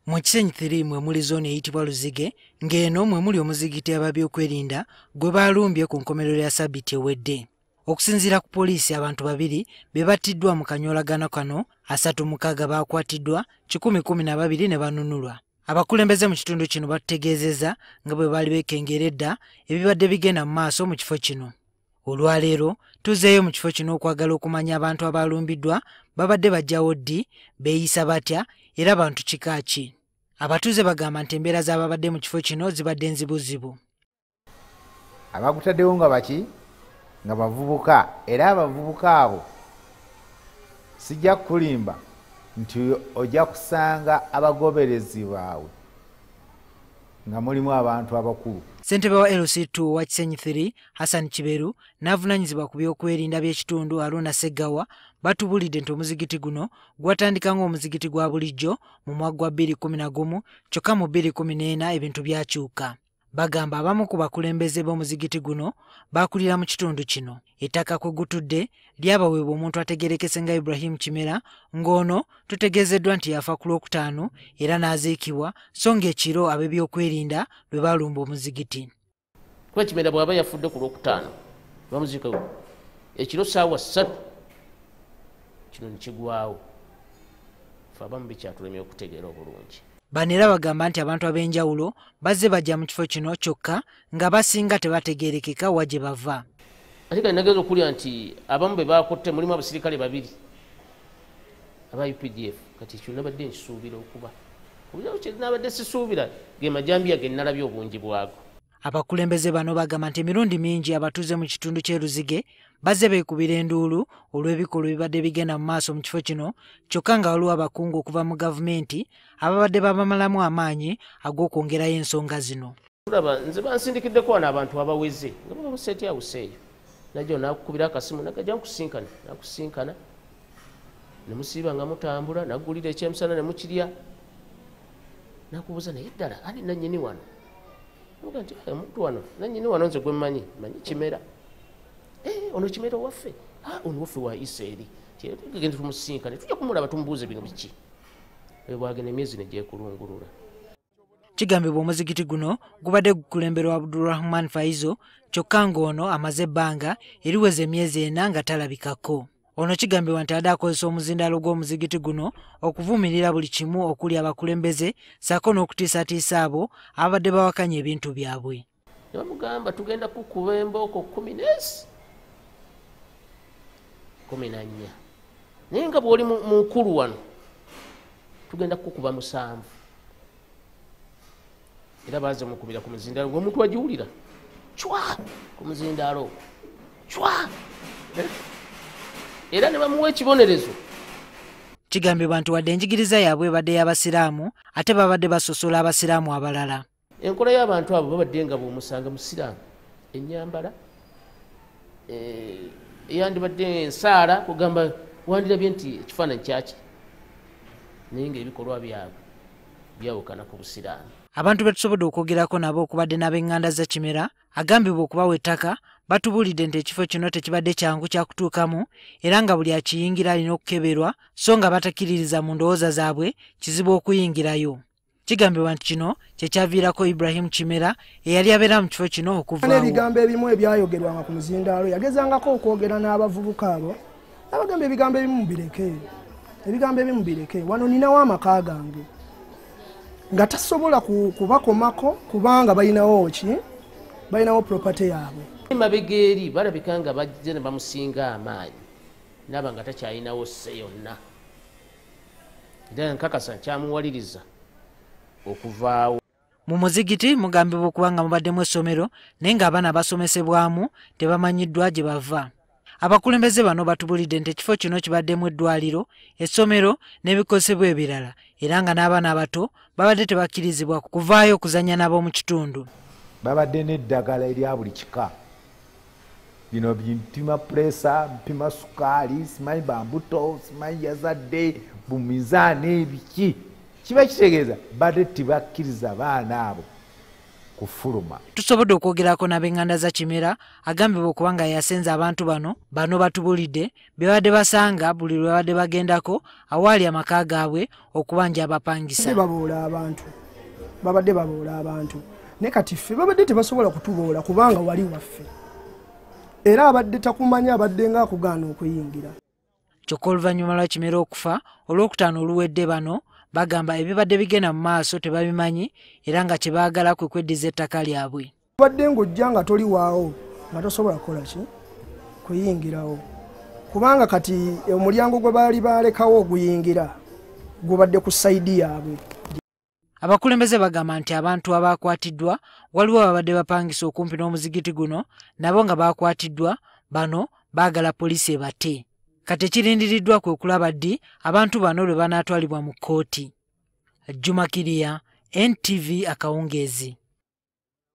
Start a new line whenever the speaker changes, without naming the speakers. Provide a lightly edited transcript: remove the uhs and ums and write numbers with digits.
Mu Kisenyi III mwe muli zooni eyitibwa Luzige, ng'eno mwe muli omuzigiti ab'ebyokwerinda gwe baalumbye ku nkomerero ya Ssabbiiti ewedde. Okusinziira ku poliisi, abantu 2 be battiddwa mu kanyoolagano kano, 36 baakwatiddwa, 112 ne banunulwa. Abakulembeze mu kitundu kino batutegeezezza nga bwe baali beekengera edda ebibadde bigenda mu maaso mu kifo kino. Olwaleero tuzeeyo mu kifo kino okwagala okumanya abantu abaalumbiddwa babadde bajjawo ddi, beeyisa batya era abantu kika ki. Abatuuze bagamba nti embeera z'ababadde mu kifo kino zibadde nzibuzibu.
Abagutaddewo nga baki nga bavubuka, era abavubuka abo sijja kulimba nti ojja kusanga abagoberezi baabwe nga mulimu abantu abakulu.
Ssentebe wa LC2 wa Kisenyi III, Hassan Kiberu, n'avunaanyizibwa ku byokwerinda by'ekitundu Aruna Ssegawa batubuulidde nti omuzigiti guno gwatandika ng'omuzigiti gwa bulijjo mu mwaka gwa 2011 kyokka mu 2014 ebintu byakyuka. Bagamba abamu ku bakulembeze b'omuzigiti guno baakulira mu kitundu kino. Ettaka kwe gutudde lyabaweebwa omuntu ategeerekese nga Ibrahim Kimera, ng'ono tutegeezeddwa nti yafa ku Lwokutaano era n'aziikibwa, so ng'ekiro ab'ebyokwerinda lwe baalumba omuzigiti.
Kuba Kimera bw'aba yafudde ku Lwokutaano bamuziikawo ekiro ssaawa 3 kino ne kigwawo. Ffe abamu bikyatulemye okutegeera obulungi.
Bano era bagamba nti abantu ab'enjawulo bazze bajja mu kifo kino kyokka nga basinga tebategeerekeka wa gye bava.
Ate kati nageza okulya nti abamu be baakotte mulimu abasirikale 2 aba UPDF. Kati ekyo nabadde nkisuubira okuba kubirawo kye nabadde sisuubira ge majambiya ge nnalabye obungi bwago.
Abakulembeze bano bagamba nti emirundi mingi abatuuze mu kitundu ky'e Luzige bazze beekubira enduulu olw'ebikolwa ebibadde bigenda mu maaso mu kifo kino, kyokka nga waliwo abakungu okuva mu gavumenti ababadde babamalamu amaanyi ag'okwongerayo ensonga zino.
Tulaba nze bansindikiddeko wano abantu abaweze nga baba buseti awuseeyo. Najja nakukubira akasimu nagajja nakusinkana ne musiiba nga mutambula, naggulira ekyemisana ne mukirya. Nakubuuza naye ddala ani nannyini wano? Nti omuntu wano nannyini wano nze gwe mmanyi Kimera. Ono Kimera waffe, ono waffe wa Isirayiri. Tugende tumusinkane, tujja kumulaba tumubuuze bino biki. Bwagenda emyezi ne gyekulungulula.
Kigambibwa omuzigiti guno gubadde gukulemberwa Abdulrahman Faizo, kyokka ng'ono amaze ebbanga eriweza emyezi 4 nga talabikako. Ono kigambibwa nti adde akozesa omuzindaalo gw'omuzigiti guno okuvumirira buli kimu okuli abakulembeze ssaako n'okutiisatiisa abo abadde bawakanya ebintu byabwe.
Ne bamugamba tugenda kukuba embooko 14 naye nga bw'oli mu nkulu wano tugenda kukuba 7. Era baaze mukubira ku muzindaalo ng'omuntu wagiwulira cwa ku muzindaalo cwa era ne bamuwa ekibonerezo.
Kigambibwa nti wadde enjigiriza yaabwe ebadde y'Abasiraamu ate babadde basosola Abasiraamu abalala.
Enkola y'abantu abo babadde nga bw'omusanga Musiraamu ennyambala eyandibadde ensaala kugamba wandirabye nti ekifaananyi kyaki naye ng'ebikolwa byabwe byawukana ku Busiraamu.
Abantu betusobodde okwogerako nabo okubadde n'ab'eŋŋanda za Kimera agambibwa okubawa ettaka batubuulidde nti ekifo kino tekibadde kyangu kyakutuukamu era nga buli akiyingira alina okukeberwa so nga batakkiririza mu ndowooza zaabwe kizibu okuyingirayo. Kigambibwa nti kino kyekyaviirako Ibrahim Kimera eyali abeera mu kifo kino okuvaawo.
Ebigambo ebimu ebyayogerwanga ku muzindaalo yagezangako okwogera n'abavubuka abo abagamba ebigambo ebimu bireke wano ninawo amaka gange nga tasobola kubakomako kubanga balinawo property yaabwe.
Mabega eri balabika nga bajja ne bamusinga amaanyi naba nga takyalinawo sse yonna era nkakasa kyamuwaliriza okuvaawo.
Mu muzigiti mugambibwa okuba nga mubaddemu essomero naye ng'abaana abasomesebwamu tebamanyiddwa gye bava. Abakulembeze bano batubuulidde nti ekifo kino kibaddemu eddwaliro, essomero n'ebikozesebwa ebirala era nga n'abaana abato babadde tebakkirizibwa kuvaayo okuzannya nabo mu kitundu.
Babadde n'eddagala erya buli kika. Bino mpima presa, mpima sukaali, simanyi bambuto, simanyi yazadde, bumizaani ebiki. Kiba kitegeeza badde tibakkiriza baana abo kufuluma.
Tusobodde okwogerako n'ab'eŋŋanda za Kimera agambibwa okuba nga yasenza abantu bano batubulidde be badde basanga buli lwe badde bagendako awaali amaka gaabwe okubanja abapangisa.
Babadde baboola abantu ne kati ffe babadde tebasobola kutuboola kubanga wali waffe era abadde takumanya abadde nga akugaana okuyingira.
Kyokka oluvannyuma lwa Kimera okufa olwokutaano oluwedde bano bagamba ebibadde bigenda mu maaso tebabimanyi era nga kye baagala kwe kweddiza ettaka lyabwe.
Badde ng'ojja nga toli waawo nga tosobola kukola ki kuyingirawo kubanga kati omulyango gwe baali baalekawo oguyingira gubadde ku sayidi yaabwe.
Abakulembeze bagamba nti abantu abakwatiddwa waliwo ababadde bapangisa okumpi n'omuzigiti guno nabo nga bakwatiddwa bano baagala poliisi ebate. Kati ekirindiriddwa kwe kulaba ddi abantu bano lwe banaatwalibwa mu kkooti. Juma Kiriya, NTV Akawungeezi.